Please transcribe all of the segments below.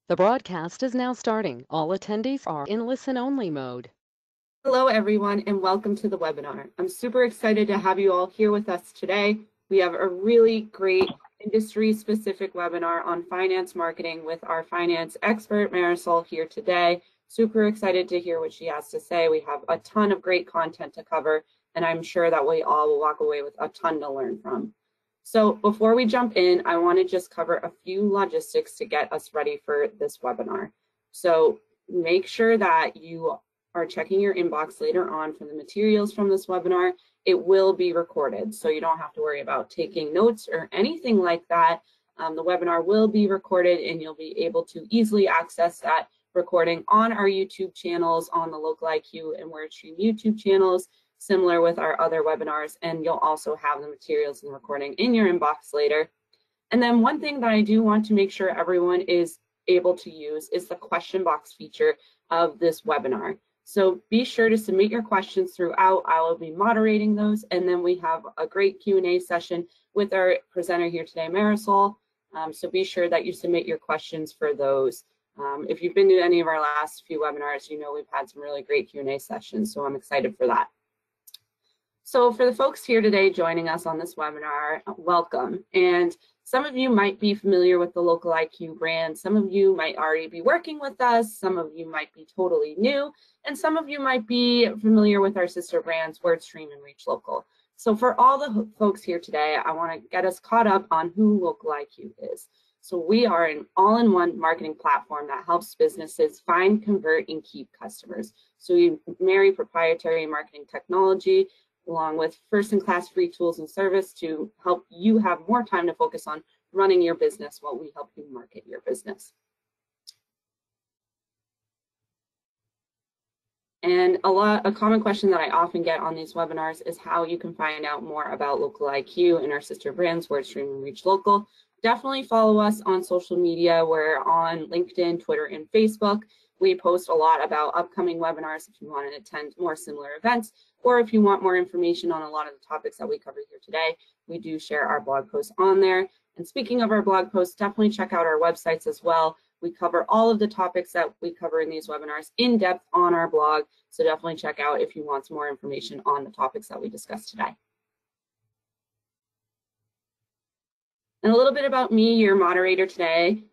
The broadcast is now starting. All attendees are in listen-only mode. Hello, everyone, and welcome to the webinar. I'm super excited to have you all here with us today. We have a really great industry-specific webinar on finance marketing with our finance expert, Marisol, here today. Super excited to hear what she has to say. We have a ton of great content to cover, and I'm sure that we all will walk away with a ton to learn from. So before we jump in, I want to just cover a few logistics to get us ready for this webinar. So make sure that you are checking your inbox later on for the materials from this webinar. It will be recorded, so you don't have to worry about taking notes or anything like that. The webinar will be recorded and you'll be able to easily access that recording on our YouTube channels, on the Local IQ and WordStream YouTube channels, similar with our other webinars, and you'll also have the materials and the recording in your inbox later. And then one thing that I do want to make sure everyone is able to use is the question box feature of this webinar. So be sure to submit your questions throughout. I will be moderating those, and then we have a great Q&A session with our presenter here today, Marisol. So be sure that you submit your questions for those. If you've been to any of our last few webinars, you know we've had some really great Q&A sessions, so I'm excited for that. So for the folks here today joining us on this webinar, welcome. And some of you might be familiar with the Local IQ brand. Some of you might already be working with us. Some of you might be totally new. And some of you might be familiar with our sister brands, WordStream and Reach Local. So for all the folks here today, I want to get us caught up on who Local IQ is. So we are an all-in-one marketing platform that helps businesses find, convert, and keep customers. So we marry proprietary marketing technology along with first-in-class free tools and service to help you have more time to focus on running your business while we help you market your business. And a common question that I often get on these webinars is how you can find out more about Local IQ and our sister brands, WordStream and Reach Local. Definitely follow us on social media. We're on LinkedIn, Twitter, and Facebook. We post a lot about upcoming webinars if you want to attend more similar events, or if you want more information on a lot of the topics that we cover here today, we do share our blog posts on there. And speaking of our blog posts, definitely check out our websites as well. We cover all of the topics that we cover in these webinars in depth on our blog, so definitely check out if you want some more information on the topics that we discussed today. And a little bit about me, your moderator today.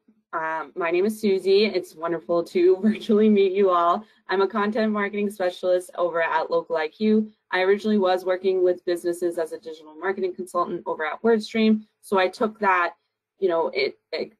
My name is Susie. It's wonderful to virtually meet you all. I'm a content marketing specialist over at Local IQ. I originally was working with businesses as a digital marketing consultant over at WordStream. So I took that,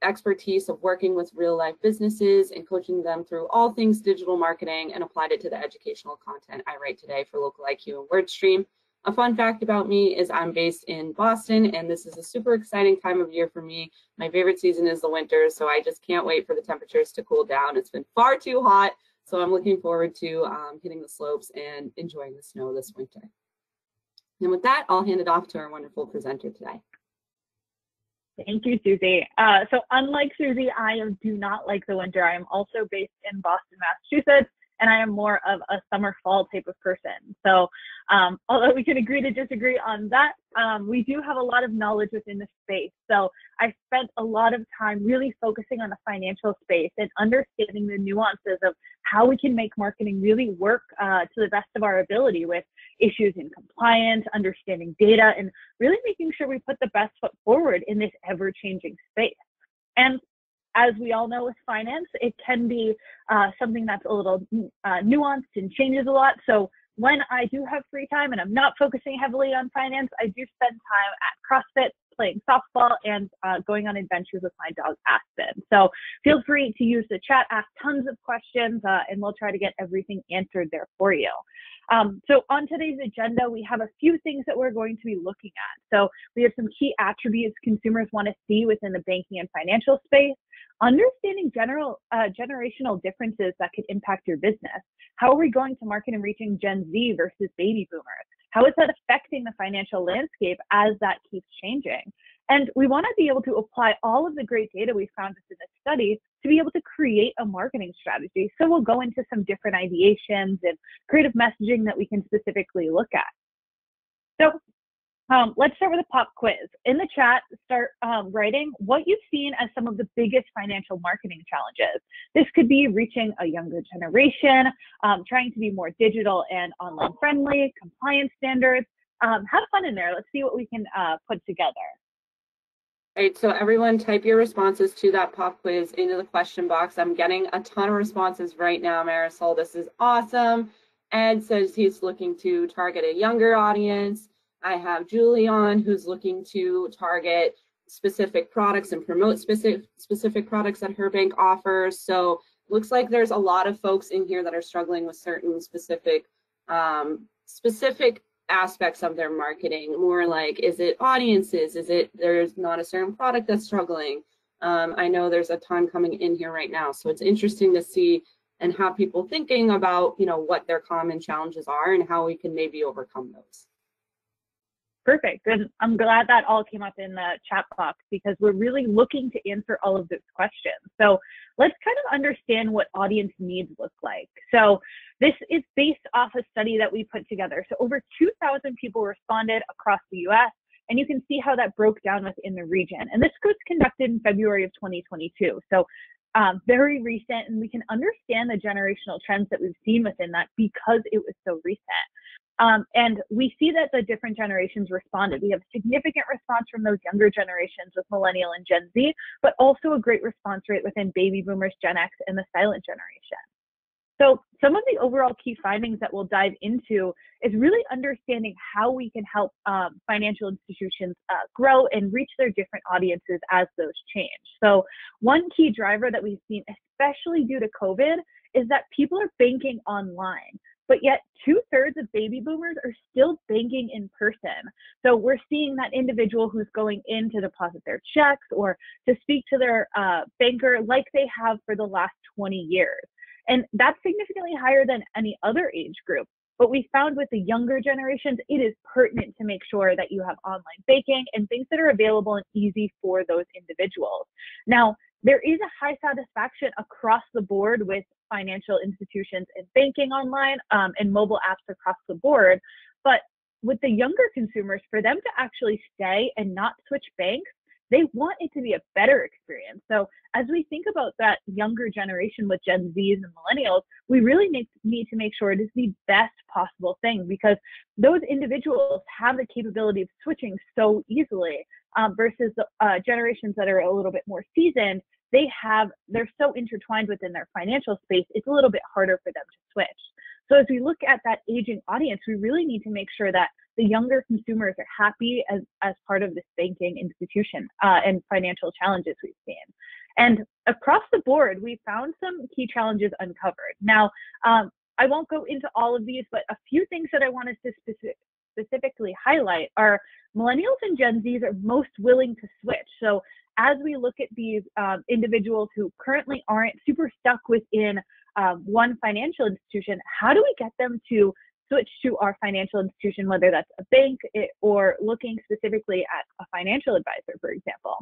expertise of working with real life businesses and coaching them through all things digital marketing and applied it to the educational content I write today for Local IQ and WordStream. A fun fact about me is I'm based in Boston, and this is a super exciting time of year for me. My favorite season is the winter, so I just can't wait for the temperatures to cool down. It's been far too hot, so I'm looking forward to hitting the slopes and enjoying the snow this winter. And with that, I'll hand it off to our wonderful presenter today. Thank you, Susie. So unlike Susie, I do not like the winter. I am also based in Boston, Massachusetts, and I am more of a summer fall type of person. So although we can agree to disagree on that, we do have a lot of knowledge within the space. So I spent a lot of time really focusing on the financial space and understanding the nuances of how we can make marketing really work to the best of our ability with issues in compliance, understanding data, and really making sure we put the best foot forward in this ever-changing space. And as we all know with finance, it can be something that's a little nuanced and changes a lot. So when I do have free time and I'm not focusing heavily on finance, I do spend time at CrossFit, playing softball, and going on adventures with my dog, Aspen. So feel free to use the chat, ask tons of questions, and we'll try to get everything answered there for you. So on today's agenda, we have a few things that we're going to be looking at. So we have some key attributes consumers want to see within the banking and financial space, understanding generational differences that could impact your business. How are we going to market and reaching Gen Z versus baby boomers? How is that affecting the financial landscape as that keeps changing? And we want to be able to apply all of the great data we found within this study to be able to create a marketing strategy. So we'll go into some different ideations and creative messaging that we can specifically look at. So Let's start with a pop quiz. In the chat, start writing what you've seen as some of the biggest financial marketing challenges. This could be reaching a younger generation, trying to be more digital and online friendly, compliance standards. Have fun in there. Let's see what we can put together. All right, so everyone type your responses to that pop quiz into the question box. I'm getting a ton of responses right now, Marisol. This is awesome. Ed says he's looking to target a younger audience. I have Julie on, who's looking to target specific products and promote specific products that her bank offers. So looks like there's a lot of folks in here that are struggling with certain specific aspects of their marketing. More like, is it audiences? Is it there's not a certain product that's struggling? I know there's a ton coming in here right now, so it's interesting to see and have people thinking about, you know, what their common challenges are and how we can maybe overcome those. Perfect. And I'm glad that all came up in the chat box because we're really looking to answer all of those questions. So let's kind of understand what audience needs look like. So this is based off a study that we put together. So over 2,000 people responded across the US, and you can see how that broke down within the region. And this was conducted in February of 2022. So very recent, and we can understand the generational trends that we've seen within that because it was so recent. And we see that the different generations responded. We have significant response from those younger generations with Millennial and Gen Z, but also a great response rate within Baby Boomers, Gen X, and the silent generation. So some of the overall key findings that we'll dive into is really understanding how we can help financial institutions grow and reach their different audiences as those change. So one key driver that we've seen, especially due to COVID, is that people are banking online. But yet 2/3 of baby boomers are still banking in person. So we're seeing that individual who's going in to deposit their checks or to speak to their banker like they have for the last 20 years. And that's significantly higher than any other age group. But we found with the younger generations, it is pertinent to make sure that you have online banking and things that are available and easy for those individuals. Now, there is a high satisfaction across the board with financial institutions and banking online and mobile apps across the board. But with the younger consumers, for them to actually stay and not switch banks, they want it to be a better experience. So as we think about that younger generation with Gen Zs and millennials, we really need to make sure it is the best possible thing because those individuals have the capability of switching so easily versus the generations that are a little bit more seasoned. They're so intertwined within their financial space, it's a little bit harder for them to switch. So as we look at that aging audience, we really need to make sure that the younger consumers are happy as part of this banking institution and financial challenges we've seen. And across the board, we found some key challenges uncovered. Now, I won't go into all of these, but a few things that I wanted to specifically highlight are millennials and Gen Zs are most willing to switch. So as we look at these individuals who currently aren't super stuck within one financial institution, how do we get them to switch to our financial institution, whether that's a bank or looking specifically at a financial advisor, for example?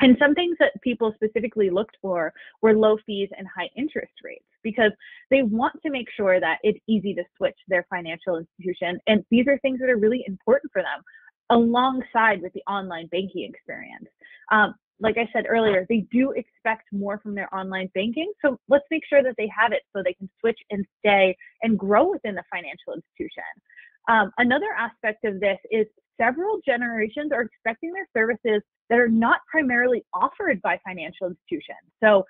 And some things that people specifically looked for were low fees and high interest rates because they want to make sure that it's easy to switch their financial institution. And these are things that are really important for them alongside with the online banking experience. Like I said earlier, they do expect more from their online banking. So let's make sure that they have it so they can switch and stay and grow within the financial institution. Another aspect of this is several generations are expecting their services that are not primarily offered by financial institutions. So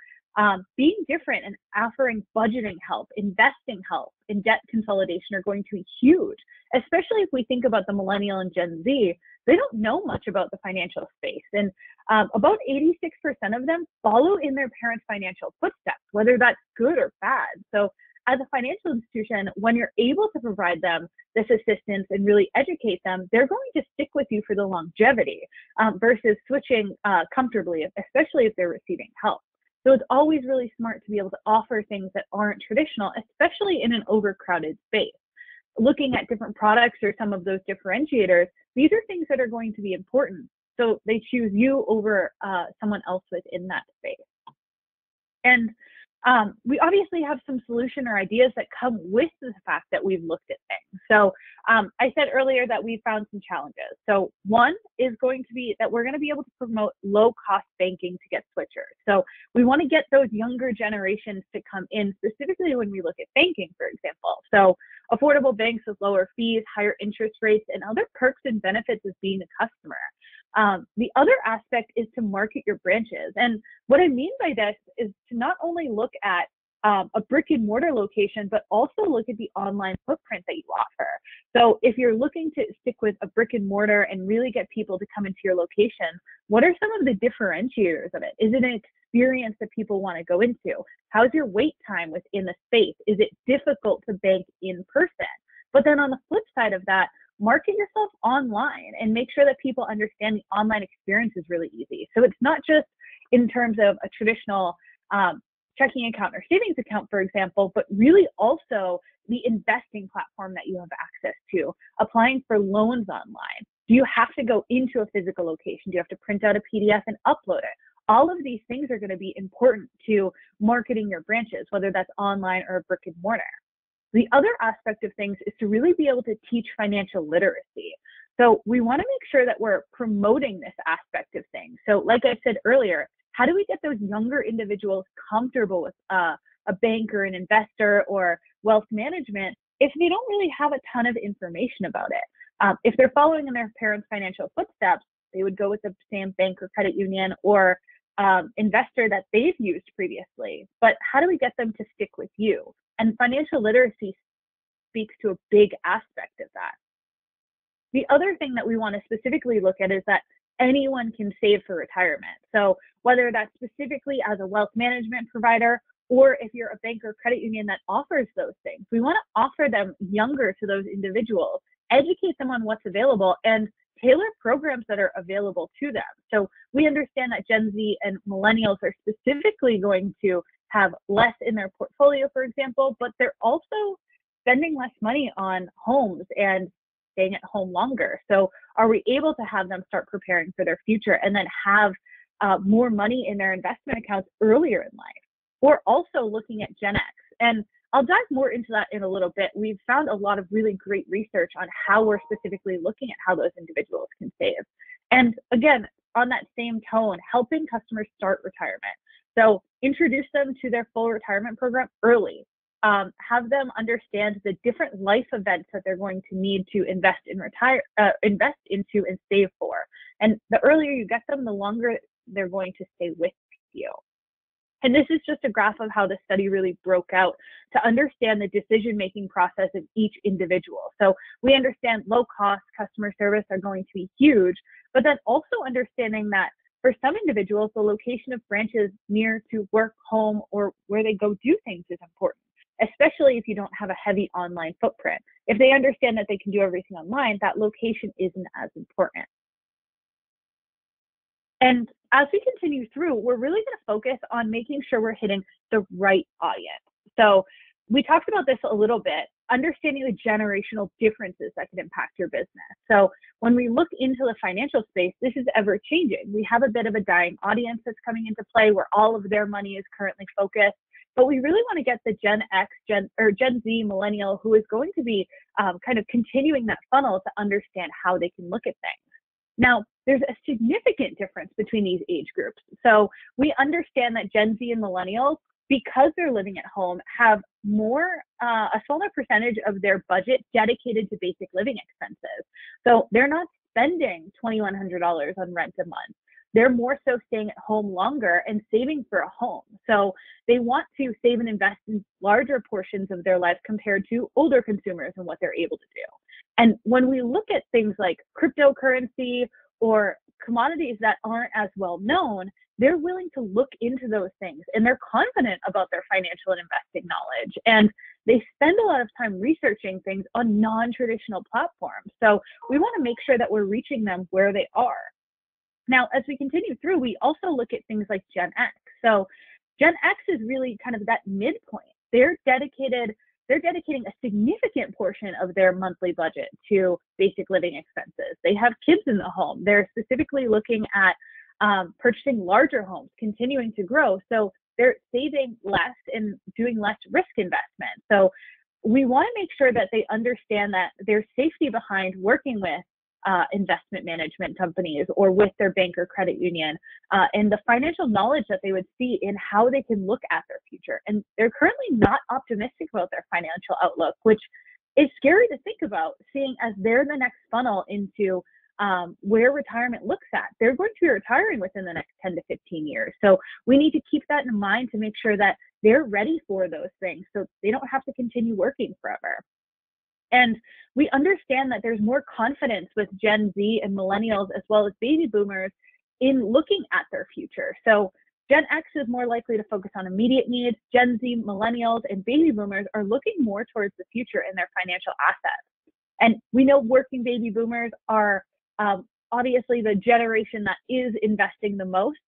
being different and offering budgeting help, investing help, and debt consolidation are going to be huge, especially if we think about the millennial and Gen Z. They don't know much about the financial space. And about 86% of them follow in their parents' financial footsteps, whether that's good or bad. So as a financial institution, when you're able to provide them this assistance and really educate them, they're going to stick with you for the longevity versus switching comfortably, especially if they're receiving help. So it's always really smart to be able to offer things that aren't traditional, especially in an overcrowded space. Looking at different products or some of those differentiators, these are things that are going to be important. So they choose you over someone else within that space. And we obviously have some solution or ideas that come with the fact that we've looked at things. So I said earlier that we found some challenges. So one is going to be that we're going to be able to promote low-cost banking to get switchers. So we want to get those younger generations to come in, specifically when we look at banking, for example. So affordable banks with lower fees, higher interest rates, and other perks and benefits of being a customer. The other aspect is to market your branches. And what I mean by this is to not only look at a brick and mortar location, but also look at the online footprint that you offer. So if you're looking to stick with a brick and mortar and really get people to come into your location, what are some of the differentiators of it? Is it an experience that people want to go into? How's your wait time within the space? Is it difficult to bank in person? But then on the flip side of that, market yourself online and make sure that people understand the online experience is really easy. So it's not just in terms of a traditional checking account or savings account, for example, but really also the investing platform that you have access to, applying for loans online. Do you have to go into a physical location? Do you have to print out a PDF and upload it? All of these things are going to be important to marketing your branches, whether that's online or brick and mortar. The other aspect of things is to really be able to teach financial literacy. So we want to make sure that we're promoting this aspect of things. So like I said earlier, how do we get those younger individuals comfortable with a bank or an investor or wealth management if they don't really have a ton of information about it? If they're following in their parents' financial footsteps, they would go with the same bank or credit union or investor that they've used previously. But how do we get them to stick with you? And financial literacy speaks to a big aspect of that. The other thing that we want to specifically look at is that anyone can save for retirement. So whether that's specifically as a wealth management provider, or if you're a bank or credit union that offers those things, we want to offer them younger to those individuals, educate them on what's available, and tailor programs that are available to them. So we understand that Gen Z and millennials are specifically going to have less in their portfolio, for example, but they're also spending less money on homes and staying at home longer. So are we able to have them start preparing for their future and then have more money in their investment accounts earlier in life? We're also looking at Gen X, and I'll dive more into that in a little bit. We've found a lot of really great research on how we're specifically looking at how those individuals can save. And again, on that same tone, helping customers start retirement. So introduce them to their full retirement program early. Have them understand the different life events that they're going to need to invest into and save for. And the earlier you get them, the longer they're going to stay with you. And this is just a graph of how the study really broke out to understand the decision-making process of each individual. So we understand low-cost customer service are going to be huge, but then also understanding that for some individuals, the location of branches near to work, home, or where they go do things is important, especially if you don't have a heavy online footprint. If they understand that they can do everything online, that location isn't as important. And as we continue through, we're really going to focus on making sure we're hitting the right audience. So we talked about this a little bit, understanding the generational differences that can impact your business. So when we look into the financial space, this is ever changing. We have a bit of a dying audience that's coming into play where all of their money is currently focused. But we really want to get the Gen X, Gen Z, millennial, who is going to be kind of continuing that funnel to understand how they can look at things. Now, there's a significant difference between these age groups. So we understand that Gen Z and millennials, because they're living at home, have a smaller percentage of their budget dedicated to basic living expenses. So they're not spending $2,100 on rent a month. They're more so staying at home longer and saving for a home. So they want to save and invest in larger portions of their life compared to older consumers and what they're able to do. And when we look at things like cryptocurrency or commodities that aren't as well known, they're willing to look into those things and they're confident about their financial and investing knowledge. And they spend a lot of time researching things on non-traditional platforms. So we want to make sure that we're reaching them where they are. Now, as we continue through, we also look at things like Gen X. So Gen X is really kind of that midpoint. They're dedicating a significant portion of their monthly budget to basic living expenses. They have kids in the home. They're specifically looking at purchasing larger homes, continuing to grow. So they're saving less and doing less risk investment. So we want to make sure that they understand that there's safety behind working with investment management companies or with their bank or credit union, and the financial knowledge that they would see in how they can look at their future. And they're currently not optimistic about their financial outlook, which is scary to think about, seeing as they're the next funnel into where retirement looks at. They're going to be retiring within the next 10 to 15 years. So we need to keep that in mind to make sure that they're ready for those things so they don't have to continue working forever. And we understand that there's more confidence with Gen Z and millennials as well as baby boomers in looking at their future. So Gen X is more likely to focus on immediate needs. Gen Z, millennials, and baby boomers are looking more towards the future in their financial assets. And we know working baby boomers are obviously the generation that is investing the most,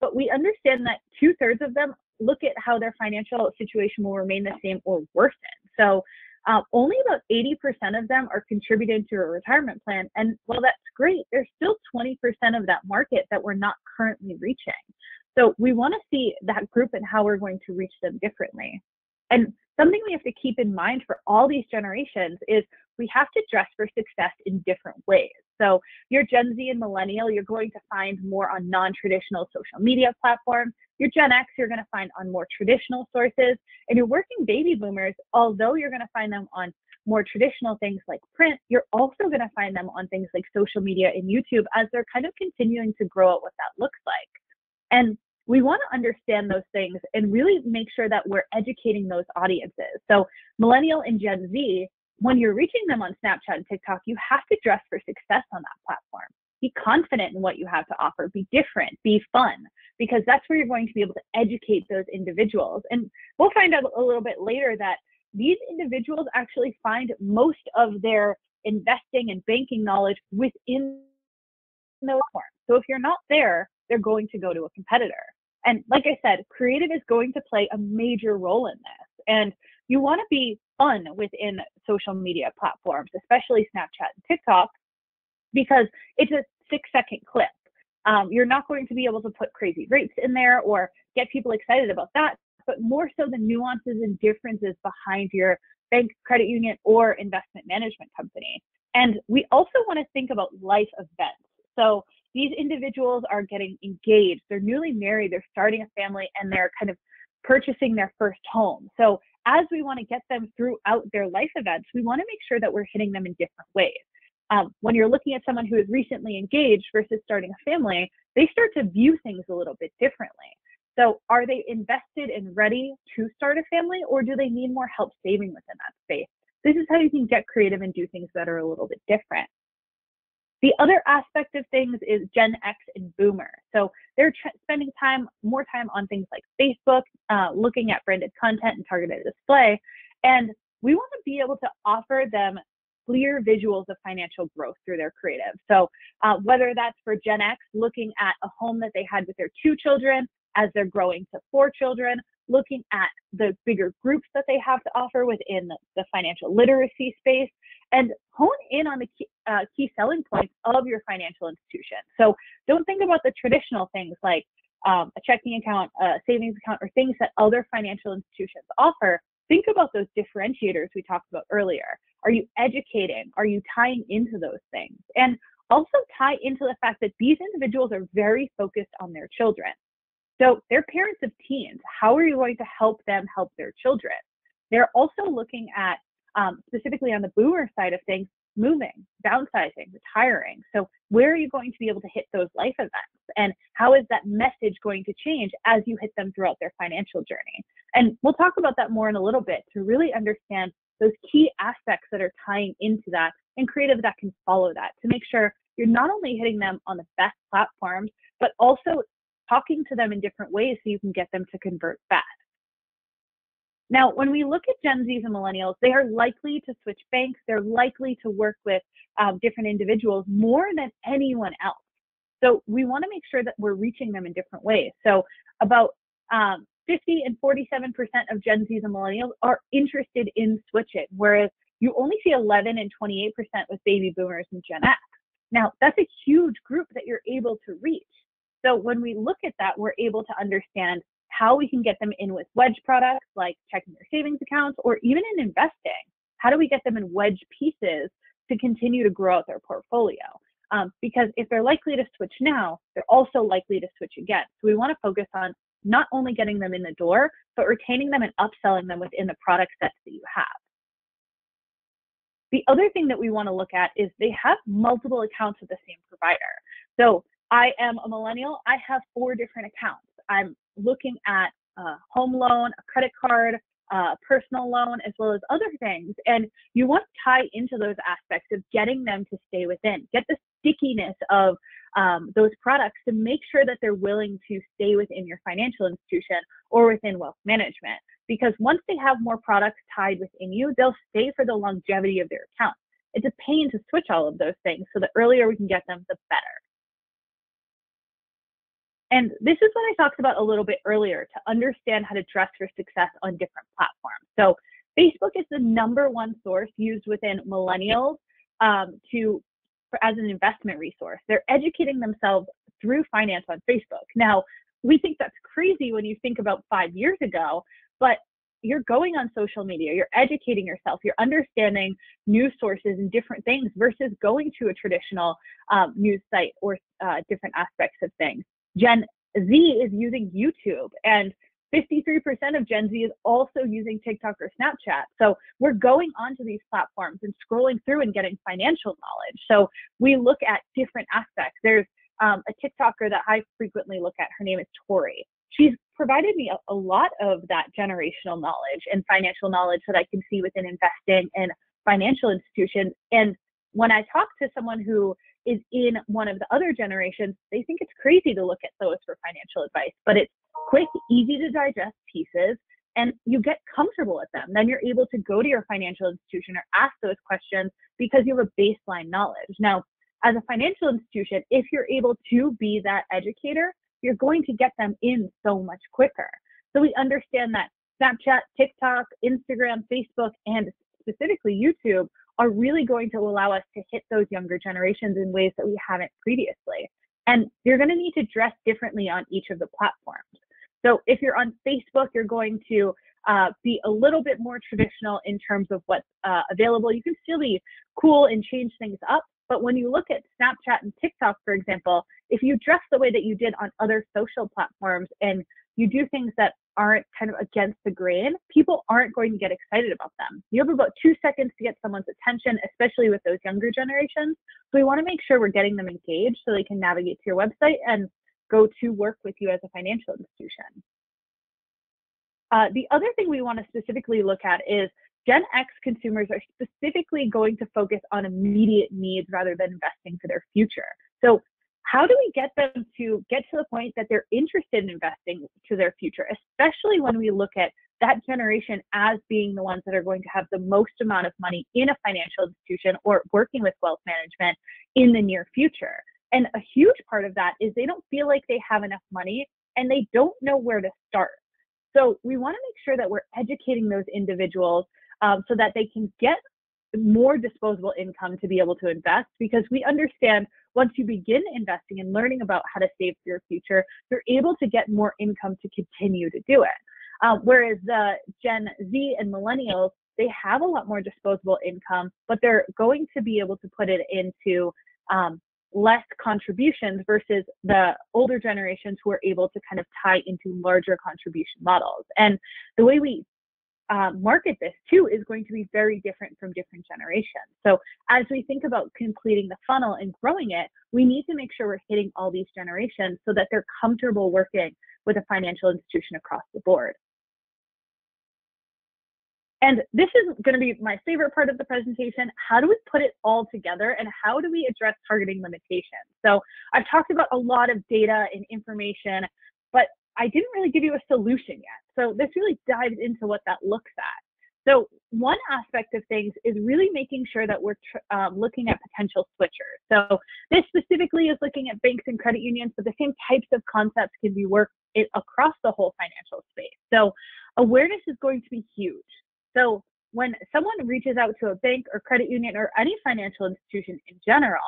but we understand that 2/3 of them look at how their financial situation will remain the same or worsen. So only about 80% of them are contributing to a retirement plan. And while that's great, there's still 20% of that market that we're not currently reaching. So we want to see that group and how we're going to reach them differently. And something we have to keep in mind for all these generations is we have to dress for success in different ways. So you're Gen Z and millennial, you're going to find more on non-traditional social media platforms. Your Gen X, you're going to find on more traditional sources. And your working baby boomers, although you're going to find them on more traditional things like print, you're also going to find them on things like social media and YouTube as they're kind of continuing to grow out what that looks like. And we want to understand those things and really make sure that we're educating those audiences. So millennial and Gen Z, when you're reaching them on Snapchat and TikTok, you have to dress for success on that platform. Be confident in what you have to offer, be different, be fun, because that's where you're going to be able to educate those individuals. And we'll find out a little bit later that these individuals actually find most of their investing and banking knowledge within those platforms. So if you're not there, they're going to go to a competitor. And like I said, creative is going to play a major role in this. And you want to be fun within social media platforms, especially Snapchat and TikTok, because it's a 6-second clip. You're not going to be able to put crazy rates in there or get people excited about that, but more so the nuances and differences behind your bank, credit union, or investment management company. And we also want to think about life events. So these individuals are getting engaged, they're newly married, they're starting a family, and they're kind of purchasing their first home. So as we want to get them throughout their life events, we want to make sure that we're hitting them in different ways. When you're looking at someone who is recently engaged versus starting a family, they start to view things a little bit differently. So are they invested and ready to start a family, or do they need more help saving within that space? This is how you can get creative and do things that are a little bit different. The other aspect of things is Gen X and Boomer. So they're spending more time on things like Facebook, looking at branded content and targeted display. And we want to be able to offer them clear visuals of financial growth through their creative. So whether that's for Gen X, looking at a home that they had with their 2 children as they're growing to 4 children, looking at the bigger groups that they have to offer within the financial literacy space, and hone in on the key selling points of your financial institution. So don't think about the traditional things like a checking account, a savings account, or things that other financial institutions offer. Think about those differentiators we talked about earlier. Are you educating? Are you tying into those things? And also tie into the fact that these individuals are very focused on their children. So they're parents of teens. How are you going to help them help their children? They're also looking at, specifically on the boomer side of things, moving, downsizing, retiring. So where are you going to be able to hit those life events? And how is that message going to change as you hit them throughout their financial journey? And we'll talk about that more in a little bit to really understand those key aspects that are tying into that and creative that can follow that to make sure you're not only hitting them on the best platforms, but also talking to them in different ways so you can get them to convert fast. Now, when we look at Gen Zs and millennials, they are likely to switch banks. They're likely to work with different individuals more than anyone else. So we want to make sure that we're reaching them in different ways. So about 50 and 47% of Gen Zs and millennials are interested in switching, whereas you only see 11 and 28% with baby boomers and Gen X. Now, that's a huge group that you're able to reach. So when we look at that, we're able to understand how we can get them in with wedge products like checking their savings accounts, or even in investing. How do we get them in wedge pieces to continue to grow out their portfolio? Because if they're likely to switch now, they're also likely to switch again. So we want to focus on not only getting them in the door, but retaining them and upselling them within the product sets that you have. The other thing that we want to look at is they have multiple accounts with the same provider. So I am a millennial. I have 4 different accounts. I'm looking at a home loan, a credit card, a personal loan, as well as other things. And you want to tie into those aspects of getting them to stay within, get the stickiness of those products to make sure that they're willing to stay within your financial institution or within wealth management. Because once they have more products tied within you, they'll stay for the longevity of their account. It's a pain to switch all of those things. So the earlier we can get them, the better. And this is what I talked about a little bit earlier, to understand how to dress for success on different platforms. So Facebook is the #1 source used within millennials as an investment resource. They're educating themselves through finance on Facebook. Now, we think that's crazy when you think about 5 years ago, but you're going on social media, you're educating yourself, you're understanding news sources and different things versus going to a traditional news site or different aspects of things. Gen Z is using YouTube, and 53% of Gen Z is also using TikTok or Snapchat. So we're going onto these platforms and scrolling through and getting financial knowledge. So we look at different aspects. There's a TikToker that I frequently look at. Her name is Tori. She's provided me a lot of that generational knowledge and financial knowledge that I can see within investing and financial institutions. And when I talk to someone who is in one of the other generations, they think it's crazy to look at those for financial advice, but it's quick, easy to digest pieces, and you get comfortable with them. Then you're able to go to your financial institution or ask those questions because you have a baseline knowledge. Now, as a financial institution, if you're able to be that educator, you're going to get them in so much quicker. So we understand that Snapchat, TikTok, Instagram, Facebook, and specifically YouTube are really going to allow us to hit those younger generations in ways that we haven't previously. And you're going to need to dress differently on each of the platforms. So if you're on Facebook, you're going to be a little bit more traditional in terms of what's available. You can still be cool and change things up. But when you look at Snapchat and TikTok, for example, if you dress the way that you did on other social platforms and you do things that aren't kind of against the grain, people aren't going to get excited about them. You have about 2 seconds to get someone's attention, especially with those younger generations. So we want to make sure we're getting them engaged so they can navigate to your website and go to work with you as a financial institution. The other thing we want to specifically look at is Gen X consumers are specifically going to focus on immediate needs rather than investing for their future. So how do we get them to get to the point that they're interested in investing to their future, especially when we look at that generation as being the ones that are going to have the most amount of money in a financial institution or working with wealth management in the near future? And a huge part of that is they don't feel like they have enough money and they don't know where to start. So we want to make sure that we're educating those individuals so that they can get more disposable income to be able to invest, because we understand once you begin investing and learning about how to save for your future, you're able to get more income to continue to do it. Whereas the Gen Z and millennials, they have a lot more disposable income, but they're going to be able to put it into less contributions versus the older generations who are able to kind of tie into larger contribution models. And the way we market this too is going to be very different from different generations. So as we think about completing the funnel and growing it, we need to make sure we're hitting all these generations so that they're comfortable working with a financial institution across the board. And this is going to be my favorite part of the presentation. How do we put it all together and how do we address targeting limitations? So I've talked about a lot of data and information, but I didn't really give you a solution yet. So this really dives into what that looks at. So one aspect of things is really making sure that we're looking at potential switchers. So this specifically is looking at banks and credit unions, but the same types of concepts can be worked across the whole financial space. So awareness is going to be huge. So when someone reaches out to a bank or credit union or any financial institution in general,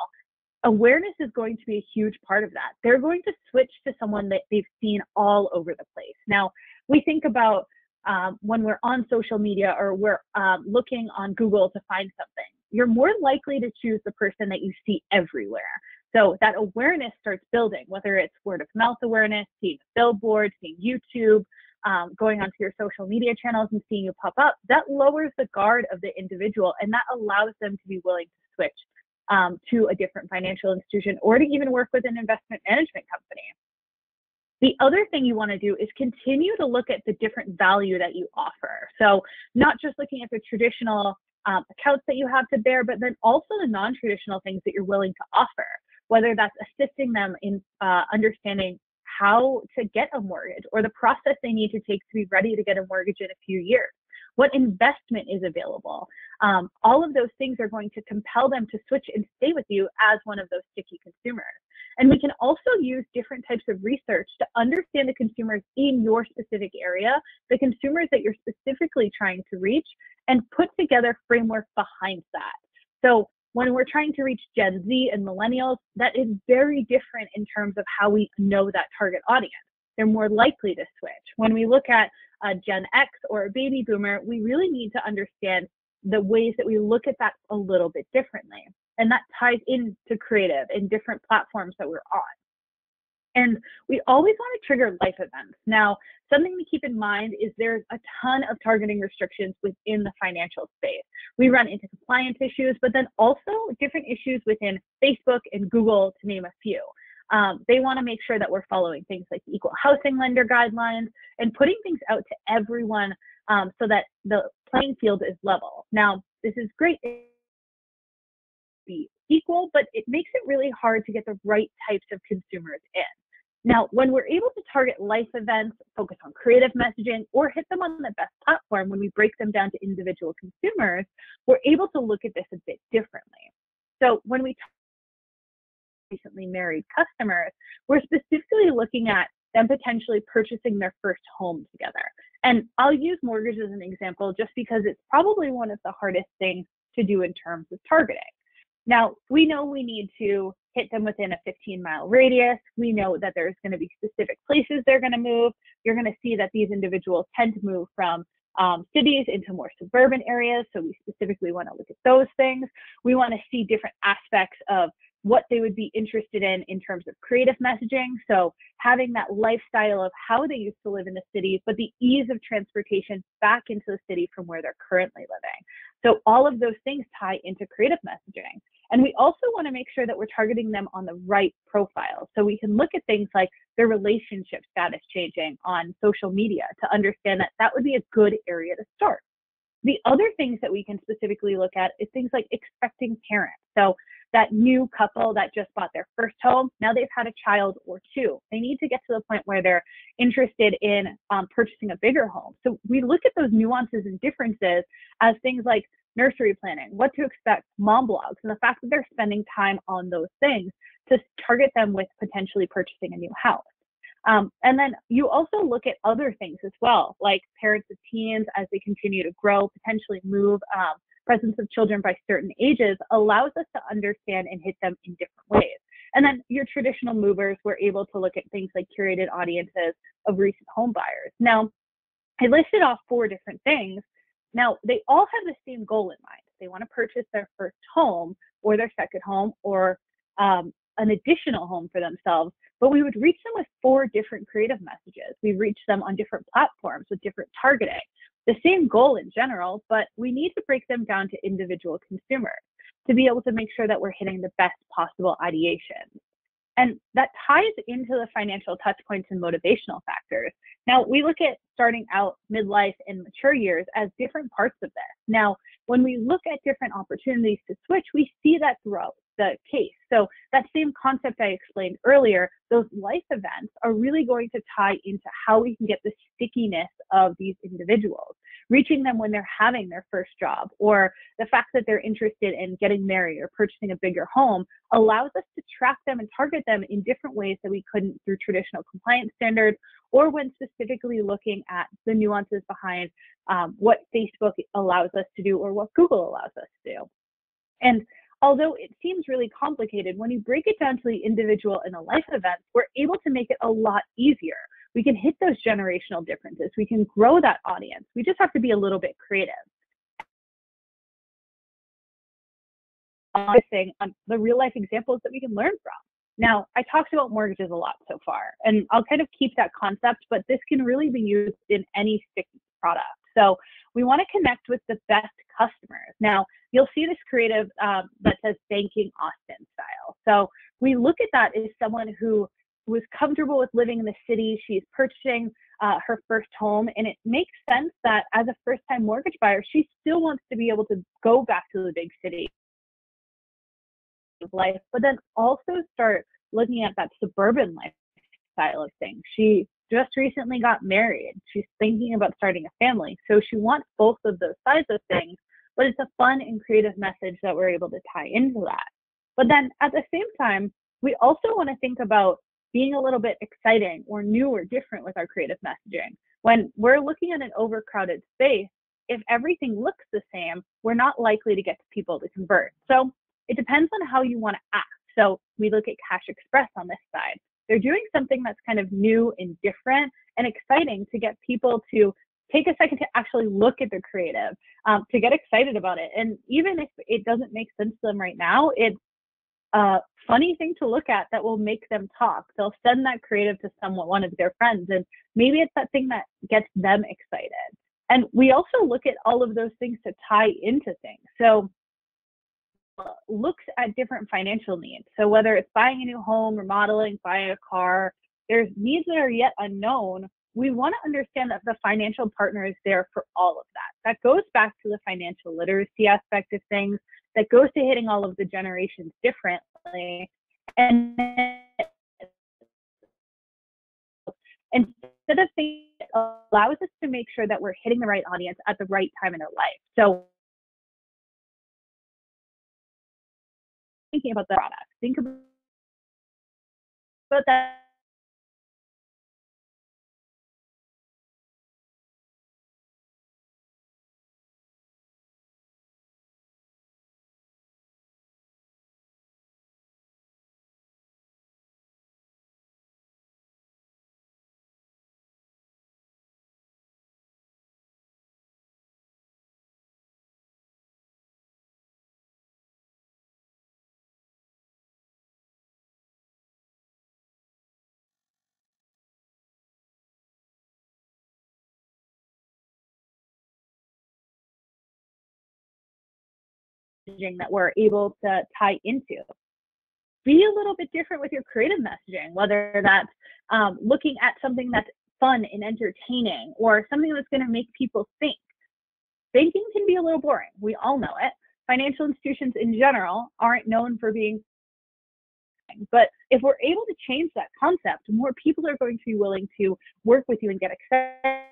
awareness is going to be a huge part of that. They're going to switch to someone that they've seen all over the place. Now, we think about when we're on social media or we're looking on Google to find something, you're more likely to choose the person that you see everywhere. So that awareness starts building, whether it's word of mouth awareness, seeing a billboard, seeing YouTube, going onto your social media channels and seeing you pop up. That lowers the guard of the individual, and that allows them to be willing to switch to a different financial institution or to even work with an investment management company. The other thing you want to do is continue to look at the different value that you offer. So not just looking at the traditional accounts that you have to bear, but then also the non-traditional things that you're willing to offer, whether that's assisting them in understanding how to get a mortgage or the process they need to take to be ready to get a mortgage in a few years. What investment is available? All of those things are going to compel them to switch and stay with you as one of those sticky consumers. And we can also use different types of research to understand the consumers in your specific area, the consumers that you're specifically trying to reach, and put together framework behind that. So when we're trying to reach Gen Z and millennials, that is very different in terms of how we know that target audience. They're more likely to switch. When we look at a Gen X or a baby boomer, we really need to understand the ways that we look at that a little bit differently. And that ties into creative and different platforms that we're on. And we always want to trigger life events. Now, something to keep in mind is there's a ton of targeting restrictions within the financial space. We run into compliance issues, but then also different issues within Facebook and Google, to name a few. They want to make sure that we're following things like the equal housing lender guidelines and putting things out to everyone so that the playing field is level. Now, this is great to be equal, but it makes it really hard to get the right types of consumers in. Now, when we're able to target life events, focus on creative messaging, or hit them on the best platform, when we break them down to individual consumers, we're able to look at this a bit differently. So when we recently married customers, we're specifically looking at them potentially purchasing their first home together. And I'll use mortgage as an example just because it's probably one of the hardest things to do in terms of targeting. Now, we know we need to hit them within a 15-mile radius. We know that there's going to be specific places they're going to move. You're going to see that these individuals tend to move from cities into more suburban areas. So we specifically want to look at those things. We want to see different aspects of what they would be interested in terms of creative messaging. So having that lifestyle of how they used to live in the city, but the ease of transportation back into the city from where they're currently living. So all of those things tie into creative messaging. And we also want to make sure that we're targeting them on the right profile. So we can look at things like their relationship status changing on social media to understand that that would be a good area to start. The other things that we can specifically look at is things like expecting parents. So that new couple that just bought their first home, now they've had a child or two. They need to get to the point where they're interested in purchasing a bigger home. So we look at those nuances and differences as things like nursery planning, what to expect, mom blogs, and the fact that they're spending time on those things to target them with potentially purchasing a new house. And then you also look at other things as well, like parents of teens as they continue to grow, potentially move, presence of children by certain ages allows us to understand and hit them in different ways. And then your traditional movers, we're able to look at things like curated audiences of recent home buyers. Now, I listed off 4 different things. Now, they all have the same goal in mind. They want to purchase their first home or their second home or an additional home for themselves, but we would reach them with 4 different creative messages. We reach them on different platforms with different targeting. The same goal in general, but we need to break them down to individual consumers to be able to make sure that we're hitting the best possible ideation. And that ties into the financial touch points and motivational factors. Now, we look at starting out midlife and mature years as different parts of this. Now, when we look at different opportunities to switch, we see that throughout the case. So that same concept I explained earlier, those life events are really going to tie into how we can get the stickiness of these individuals, reaching them when they're having their first job, or the fact that they're interested in getting married or purchasing a bigger home allows us to track them and target them in different ways that we couldn't through traditional compliance standards, or when specifically looking at the nuances behind what Facebook allows us to do or what Google allows us to do. And although it seems really complicated, when you break it down to the individual in a life event, we're able to make it a lot easier. We can hit those generational differences. We can grow that audience. We just have to be a little bit creative. Focusing on the real life examples that we can learn from. Now, I talked about mortgages a lot so far, and I'll kind of keep that concept, but this can really be used in any sticky product. So we want to connect with the best customers. Now, you'll see this creative that says Banking Austin style. So we look at that as someone who was comfortable with living in the city. She's purchasing her first home, and it makes sense that as a first-time mortgage buyer, she still wants to be able to go back to the big city of life, but then also start looking at that suburban lifestyle of things. She just recently got married. She's thinking about starting a family. So she wants both of those sides of things, but it's a fun and creative message that we're able to tie into that. But then at the same time, we also want to think about being a little bit exciting or new or different with our creative messaging. When we're looking at an overcrowded space, if everything looks the same, we're not likely to get people to convert. So it depends on how you want to act. So we look at Cash Express on this side. They're doing something that's kind of new and different and exciting to get people to take a second to actually look at their creative, to get excited about it. And even if it doesn't make sense to them right now, it's a funny thing to look at that will make them talk. They'll send that creative to one of their friends, and maybe it's that thing that gets them excited. And we also look at all of those things to tie into things. So looks at different financial needs. So whether it's buying a new home, remodeling, buying a car, there's needs that are yet unknown. We want to understand that the financial partner is there for all of that. That goes back to the financial literacy aspect of things, that goes to hitting all of the generations differently. And instead of things, it allows us to make sure that we're hitting the right audience at the right time in their life. So thinking about the product, think about that that we're able to tie into. Be a little bit different with your creative messaging, whether that's looking at something that's fun and entertaining or something that's going to make people think. Banking can be a little boring. We all know it. Financial institutions in general aren't known for being, but if we're able to change that concept, more people are going to be willing to work with you and get excited.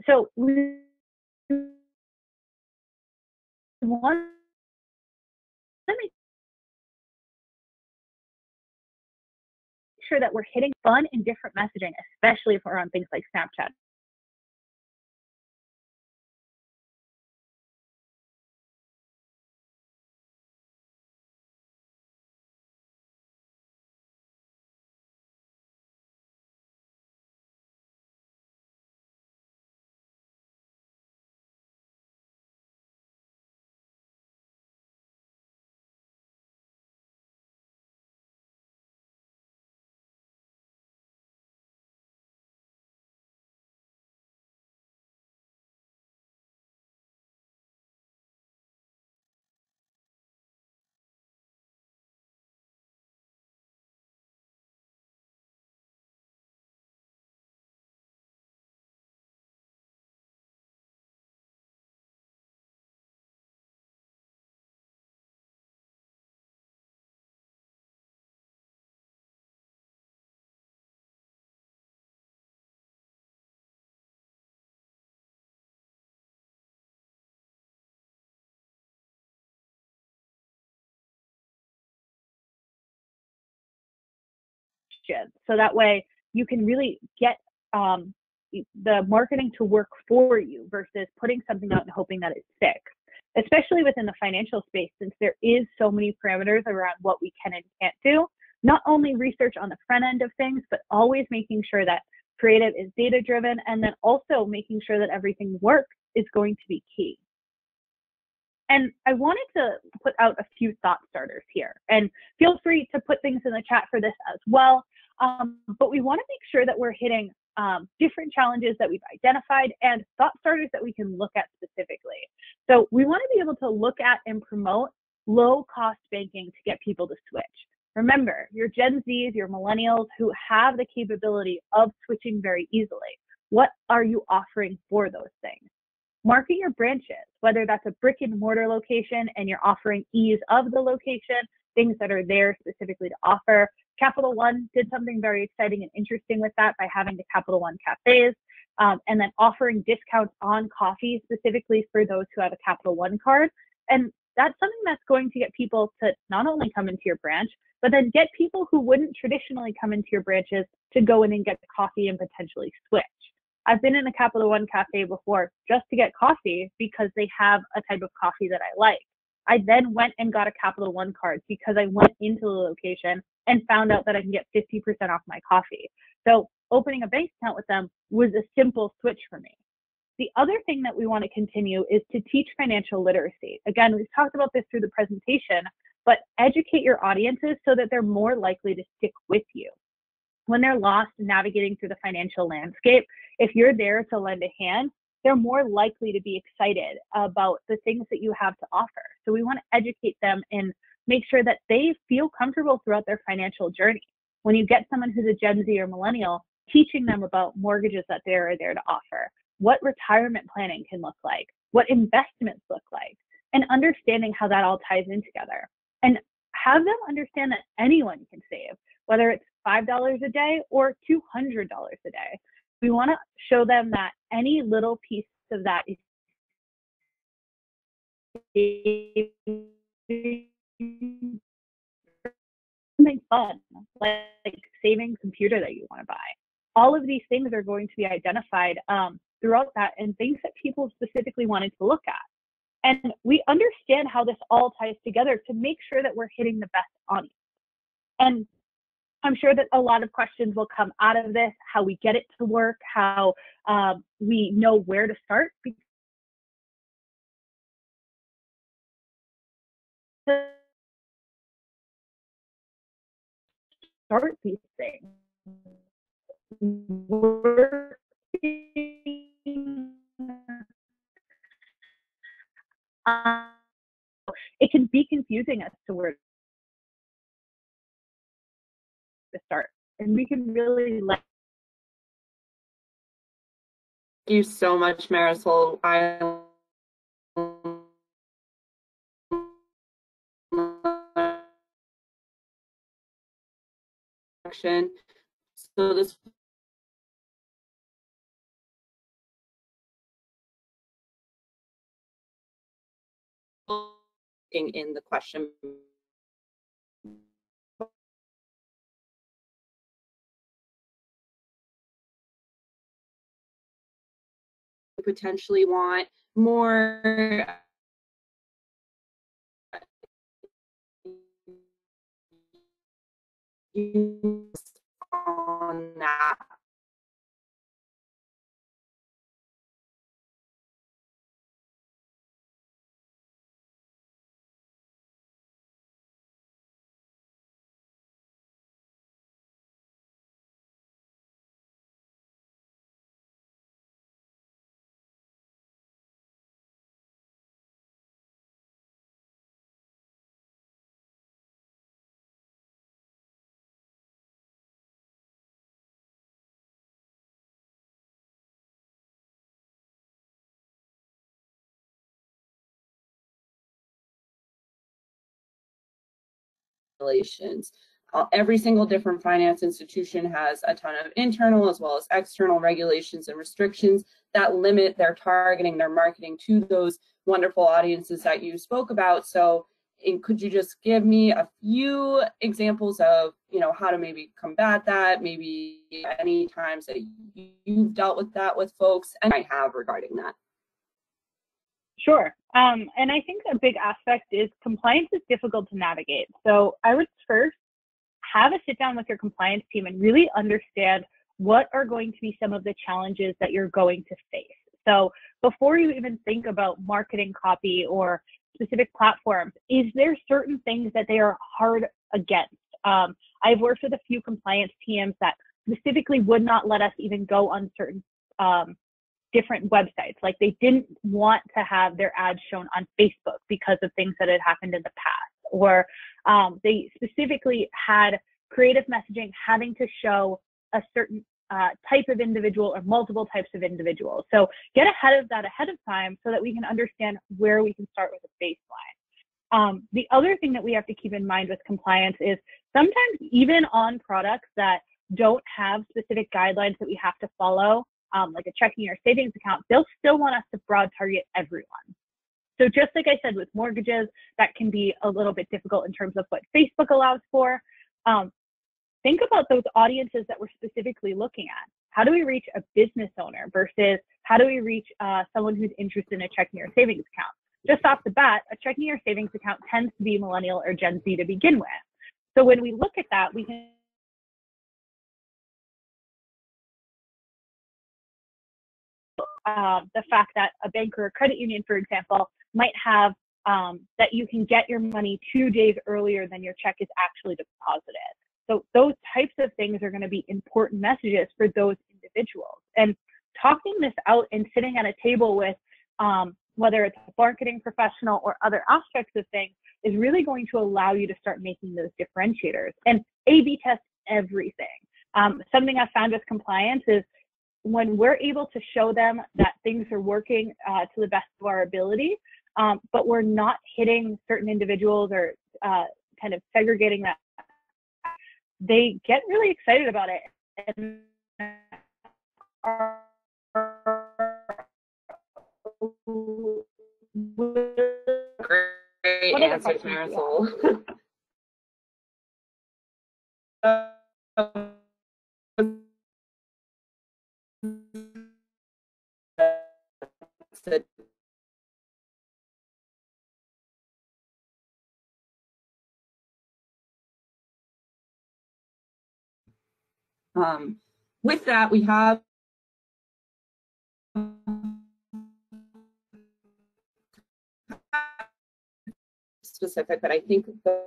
So we want to make sure that we're hitting fun and different messaging, especially if we're on things like Snapchat. So that way you can really get the marketing to work for you versus putting something out and hoping that it sticks, especially within the financial space, since there is so many parameters around what we can and can't do. Not only research on the front end of things, but always making sure that creative is data driven, and then also making sure that everything works is going to be key. And I wanted to put out a few thought starters here, and feel free to put things in the chat for this as well. But we want to make sure that we're hitting different challenges that we've identified and thought starters that we can look at specifically. So we want to be able to look at and promote low cost banking to get people to switch. Remember, your Gen Zs, your millennials who have the capability of switching very easily. What are you offering for those things? Market your branches, whether that's a brick and mortar location and you're offering ease of the location, things that are there specifically to offer. Capital One did something very exciting and interesting with that by having the Capital One cafes, and then offering discounts on coffee specifically for those who have a Capital One card. And that's something that's going to get people to not only come into your branch, but then get people who wouldn't traditionally come into your branches to go in and get coffee and potentially switch. I've been in a Capital One cafe before just to get coffee because they have a type of coffee that I like. I then went and got a Capital One card because I went into the location and found out that I can get 50% off my coffee. So opening a bank account with them was a simple switch for me. The other thing that we want to continue is to teach financial literacy. Again, we've talked about this through the presentation, but educate your audiences so that they're more likely to stick with you. When they're lost navigating through the financial landscape, if you're there to lend a hand, they're more likely to be excited about the things that you have to offer. So we want to educate them and make sure that they feel comfortable throughout their financial journey. When you get someone who's a Gen Z or millennial, teaching them about mortgages that they're there to offer, what retirement planning can look like, what investments look like, and understanding how that all ties in together. And have them understand that anyone can save, whether it's $5 a day or $200 a day. We want to show them that any little piece of that is something fun, like saving a computer that you want to buy. All of these things are going to be identified throughout that, and things that people specifically wanted to look at. And we understand how this all ties together to make sure that we're hitting the best audience. And I'm sure that a lot of questions will come out of this, how we get it to work, how we know where to start. Start these things. It can be confusing as to where to start, and we can really let. Thank you so much, Marisol. So this in the question potentially want more on that. Regulations. Every single different finance institution has a ton of internal as well as external regulations and restrictions that limit their targeting, their marketing to those wonderful audiences that you spoke about. So And could you just give me a few examples of, how to maybe combat that, maybe any times that you've dealt with that with folks and I have regarding that? Sure. And I think a big aspect is compliance is difficult to navigate. So I would first have a sit down with your compliance team and really understand what are going to be some of the challenges that you're going to face. So before you even think about marketing copy or specific platforms, is there certain things that they are hard against? I've worked with a few compliance teams that specifically would not let us even go on certain different websites. Like they didn't want to have their ads shown on Facebook because of things that had happened in the past, or they specifically had creative messaging having to show a certain type of individual or multiple types of individuals. So get ahead of that ahead of time so that we can understand where we can start with a baseline. The other thing that we have to keep in mind with compliance is sometimes even on products that don't have specific guidelines that we have to follow, like a checking or savings account, they'll still want us to broad target everyone. So just like I said with mortgages, that can be a little bit difficult in terms of what Facebook allows for. Think about those audiences that we're specifically looking at. How do we reach a business owner versus how do we reach someone who's interested in a checking or savings account? Just off the bat, a checking or savings account tends to be millennial or Gen Z to begin with. So when we look at that, we can the fact that a bank or a credit union, for example, might have that you can get your money 2 days earlier than your check is actually deposited. So those types of things are going to be important messages for those individuals. And talking this out and sitting at a table with whether it's a marketing professional or other aspects of things is really going to allow you to start making those differentiators and A/B test everything. Something I've found with compliance is when we're able to show them that things are working to the best of our ability, but we're not hitting certain individuals or kind of segregating that, they get really excited about it. And Great answer, Marisol. With that, we have specific, but I think the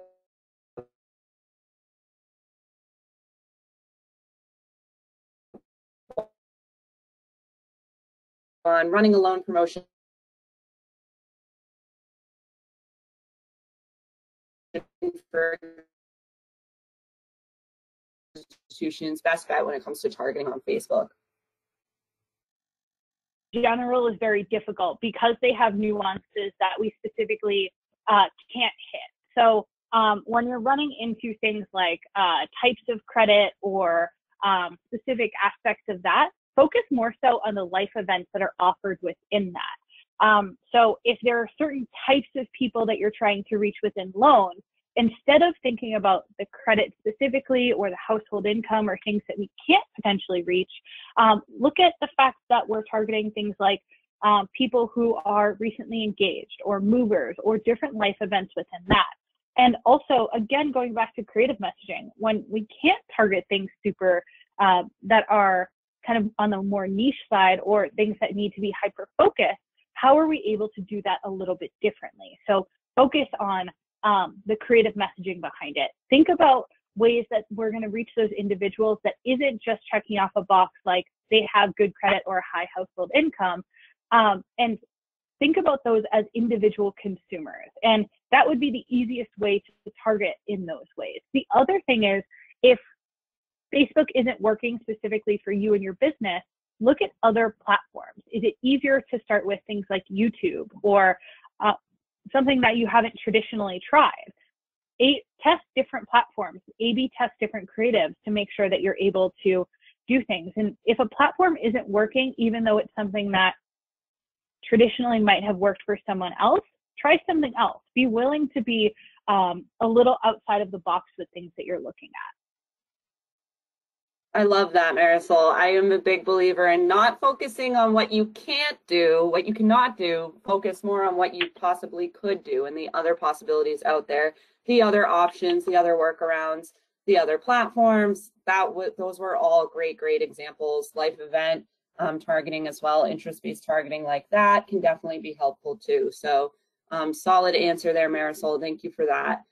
on running a loan promotion for institutions, best bet when it comes to targeting on Facebook? General is very difficult because they have nuances that we specifically can't hit. So when you're running into things like types of credit or specific aspects of that, focus more so on the life events that are offered within that. So if there are certain types of people that you're trying to reach within loans, instead of thinking about the credit specifically or the household income or things that we can't potentially reach, look at the fact that we're targeting things like people who are recently engaged or movers or different life events within that. And also, again, going back to creative messaging, when we can't target things super that are kind of on the more niche side or things that need to be hyper-focused, how are we able to do that a little bit differently? So focus on the creative messaging behind it. Think about ways that we're going to reach those individuals that isn't just checking off a box like they have good credit or a high household income, and think about those as individual consumers. And that would be the easiest way to target in those ways. The other thing is, if Facebook isn't working specifically for you and your business, look at other platforms. Is it easier to start with things like YouTube or something that you haven't traditionally tried? Test different platforms, A/B test different creatives to make sure that you're able to do things. And if a platform isn't working, even though it's something that traditionally might have worked for someone else, try something else. Be willing to be a little outside of the box with things that you're looking at. I love that, Marisol. I am a big believer in not focusing on what you can't do, what you cannot do, focus more on what you possibly could do and the other possibilities out there, the other options, the other workarounds, the other platforms. Those were all great examples. Life event targeting as well, interest-based targeting like that can definitely be helpful too. So solid answer there, Marisol. Thank you for that.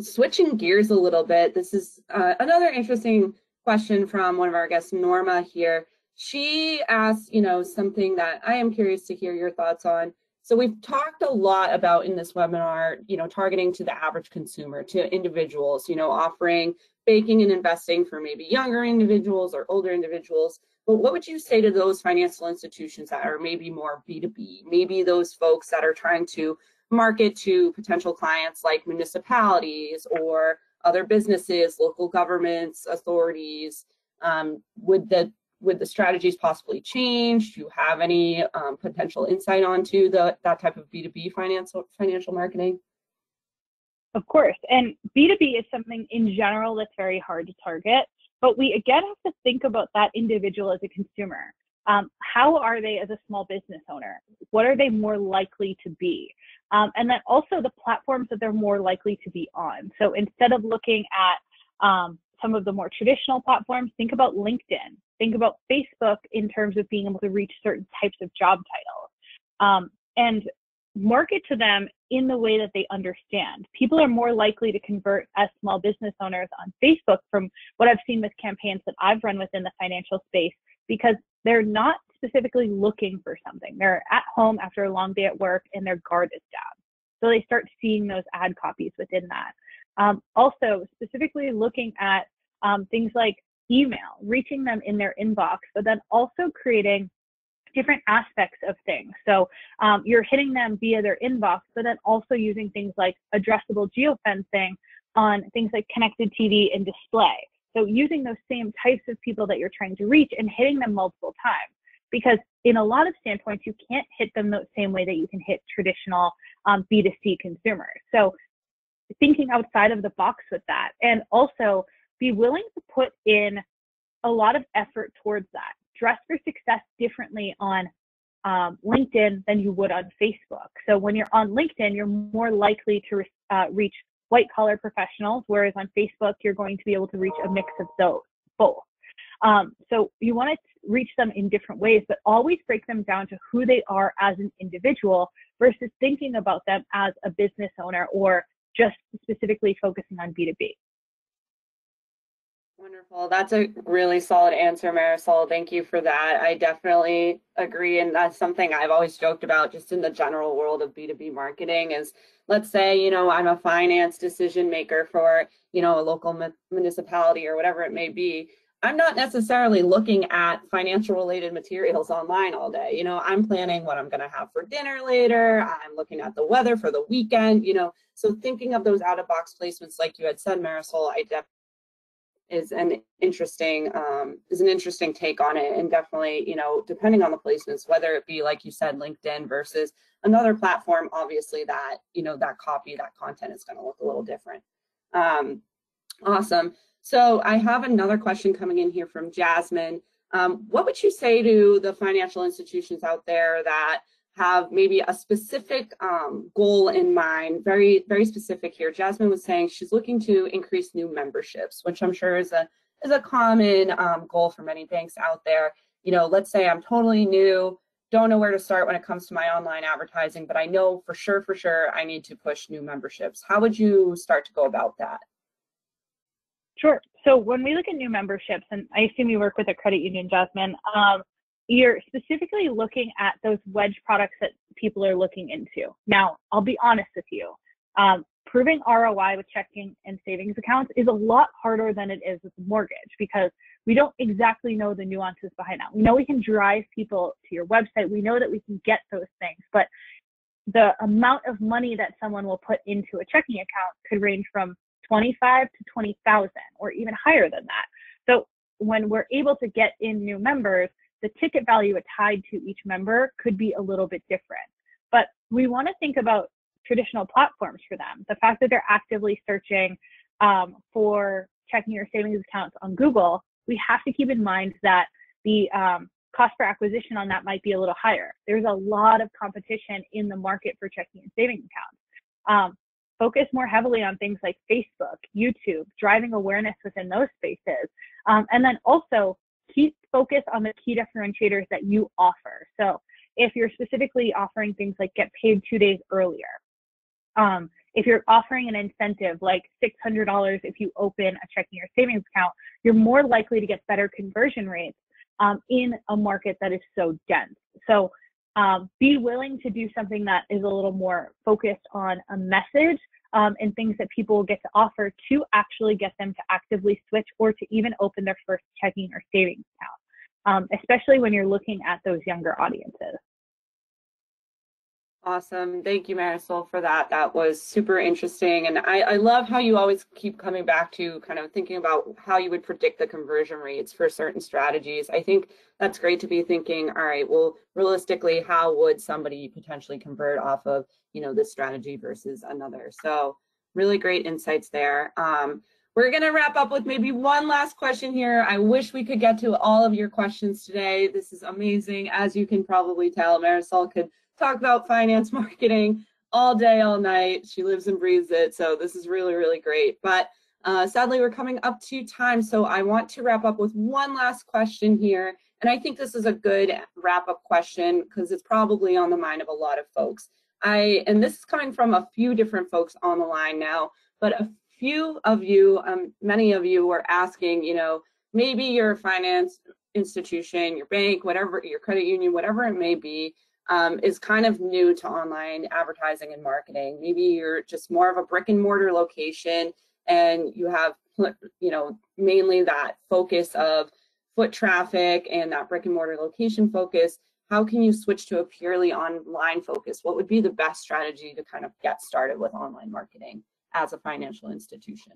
Switching gears a little bit, this is another interesting question from one of our guests, Norma here. She asked, something that I am curious to hear your thoughts on. So we've talked a lot about in this webinar, targeting to the average consumer, to individuals, offering baking and investing for maybe younger individuals or older individuals. But what would you say to those financial institutions that are maybe more B2B, maybe those folks that are trying to market to potential clients like municipalities or other businesses, local governments, authorities? Would the strategies possibly change? Do you have any potential insight onto that type of B2B financial marketing? Of course, and B2B is something in general that's very hard to target, but we again have to think about that individual as a consumer. How are they as a small business owner? What are they more likely to be? And then also the platforms that they're more likely to be on. So instead of looking at some of the more traditional platforms, think about LinkedIn, think about Facebook in terms of being able to reach certain types of job titles, and market to them in the way that they understand. People are more likely to convert as small business owners on Facebook from what I've seen with campaigns that I've run within the financial space, because they're not specifically looking for something. They're at home after a long day at work and their guard is down. So they start seeing those ad copies within that. Also, specifically looking at things like email, reaching them in their inbox, but then also creating different aspects of things. So you're hitting them via their inbox, but then also using things like addressable geofencing on things like connected TV and display. So using those same types of people that you're trying to reach and hitting them multiple times. Because in a lot of standpoints, you can't hit them the same way that you can hit traditional B2C consumers. So thinking outside of the box with that, and also be willing to put in a lot of effort towards that. Dress for success differently on LinkedIn than you would on Facebook. So when you're on LinkedIn, you're more likely to reach white collar professionals, whereas on Facebook, you're going to be able to reach a mix of both. So you want to reach them in different ways, but always break them down to who they are as an individual versus thinking about them as a business owner or just specifically focusing on B2B. Wonderful. That's a really solid answer, Marisol. Thank you for that. I definitely agree. And that's something I've always joked about just in the general world of B2B marketing is, let's say, I'm a finance decision maker for, a local municipality or whatever it may be. I'm not necessarily looking at financial related materials online all day. I'm planning what I'm going to have for dinner later. I'm looking at the weather for the weekend, so thinking of those out of box placements, like you had said, Marisol, I definitely is an interesting take on it. And definitely, depending on the placements, whether it be, like you said, LinkedIn versus another platform, obviously that, that copy, that content is going to look a little different. Awesome. So I have another question coming in here from Jasmine. What would you say to the financial institutions out there that have maybe a specific goal in mind, very, very specific here? Jasmine was saying she's looking to increase new memberships, which I'm sure is a common goal for many banks out there. Let's say I'm totally new, don't know where to start when it comes to my online advertising, but I know for sure I need to push new memberships. How would you start to go about that? Sure. So when we look at new memberships, and I assume you work with a credit union, Jasmine, you're specifically looking at those wedge products that people are looking into. Now, I'll be honest with you. Proving ROI with checking and savings accounts is a lot harder than it is with mortgage because we don't exactly know the nuances behind that. We know we can drive people to your website. We know that we can get those things, but the amount of money that someone will put into a checking account could range from 25 to 20,000 or even higher than that. So when we're able to get in new members, the ticket value tied to each member could be a little bit different. But we want to think about traditional platforms for them. The fact that they're actively searching for checking or savings accounts on Google, we have to keep in mind that the cost per acquisition on that might be a little higher. There's a lot of competition in the market for checking and savings accounts. Focus more heavily on things like Facebook, YouTube, driving awareness within those spaces. And then also keep focus on the key differentiators that you offer. So if you're specifically offering things like get paid 2 days earlier, if you're offering an incentive like $600 if you open a checking or savings account, you're more likely to get better conversion rates in a market that is so dense. So be willing to do something that is a little more focused on a message and things that people will get to offer to actually get them to actively switch or to even open their first checking or savings account, especially when you're looking at those younger audiences. Awesome. Thank you, Marisol, for that. That was super interesting. And I love how you always keep coming back to kind of thinking about how you would predict the conversion rates for certain strategies. I think that's great to be thinking, all right, well, realistically, how would somebody potentially convert off of, this strategy versus another? So really great insights there. We're going to wrap up with maybe one last question here. I wish we could get to all of your questions today. This is amazing. As you can probably tell, Marisol could talk about finance marketing all day, all night. She lives and breathes it. So this is really, really great. But sadly, we're coming up to time. So I want to wrap up with one last question here. And I think this is a good wrap up question because it's probably on the mind of a lot of folks. And this is coming from a few different folks on the line now, but a few of you, many of you were asking, maybe your finance institution, your bank, whatever, your credit union, whatever it may be, is kind of new to online advertising and marketing. Maybe you're just more of a brick and mortar location and you have, mainly that focus of foot traffic and that brick and mortar location focus. How can you switch to a purely online focus? What would be the best strategy to kind of get started with online marketing as a financial institution?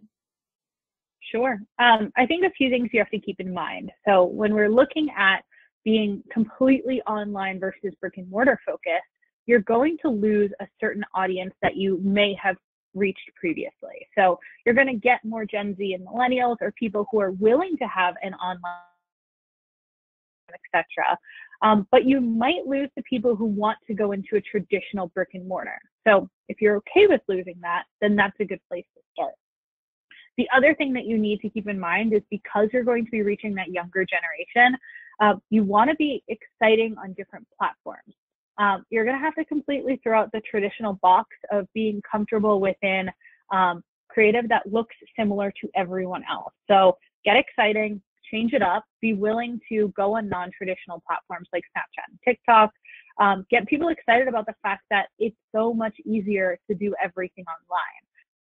Sure. I think a few things you have to keep in mind. So when we're looking at being completely online versus brick and mortar focused, you're going to lose a certain audience that you may have reached previously. So you're going to get more Gen Z and millennials or people who are willing to have an online, etc. But you might lose the people who want to go into a traditional brick and mortar. So if you're okay with losing that, then that's a good place to start. The other thing that you need to keep in mind is because you're going to be reaching that younger generation, you want to be exciting on different platforms. You're going to have to completely throw out the traditional box of being comfortable within creative that looks similar to everyone else. So get exciting, change it up, be willing to go on non-traditional platforms like Snapchat and TikTok. Get people excited about the fact that it's so much easier to do everything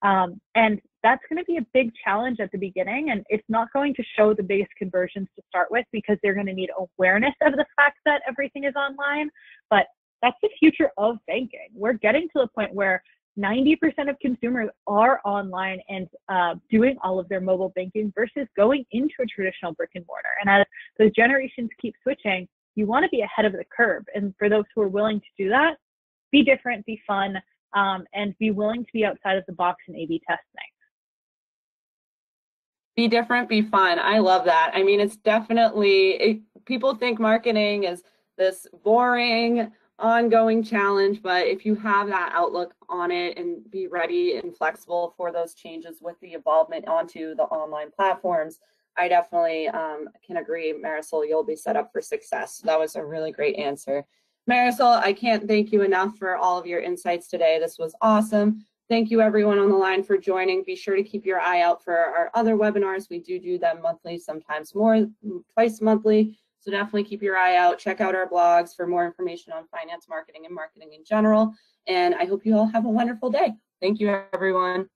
online. And that's going to be a big challenge at the beginning, and it's not going to show the biggest conversions to start with because they're going to need awareness of the fact that everything is online. But that's the future of banking. We're getting to the point where 90% of consumers are online and doing all of their mobile banking versus going into a traditional brick and mortar. And as those generations keep switching, you want to be ahead of the curve. And for those who are willing to do that, be different, be fun, and be willing to be outside of the box and A/B testing. Be different, be fun. I love that. I mean, it's definitely, people think marketing is this boring, ongoing challenge, but if you have that outlook on it and be ready and flexible for those changes with the involvement onto the online platforms, I definitely can agree, Marisol, you'll be set up for success. That was a really great answer. Marisol, I can't thank you enough for all of your insights today. This was awesome. Thank you everyone on the line for joining. Be sure to keep your eye out for our other webinars. We do them monthly, sometimes more, twice monthly. So definitely keep your eye out. Check out our blogs for more information on finance marketing and marketing in general. And I hope you all have a wonderful day. Thank you, everyone.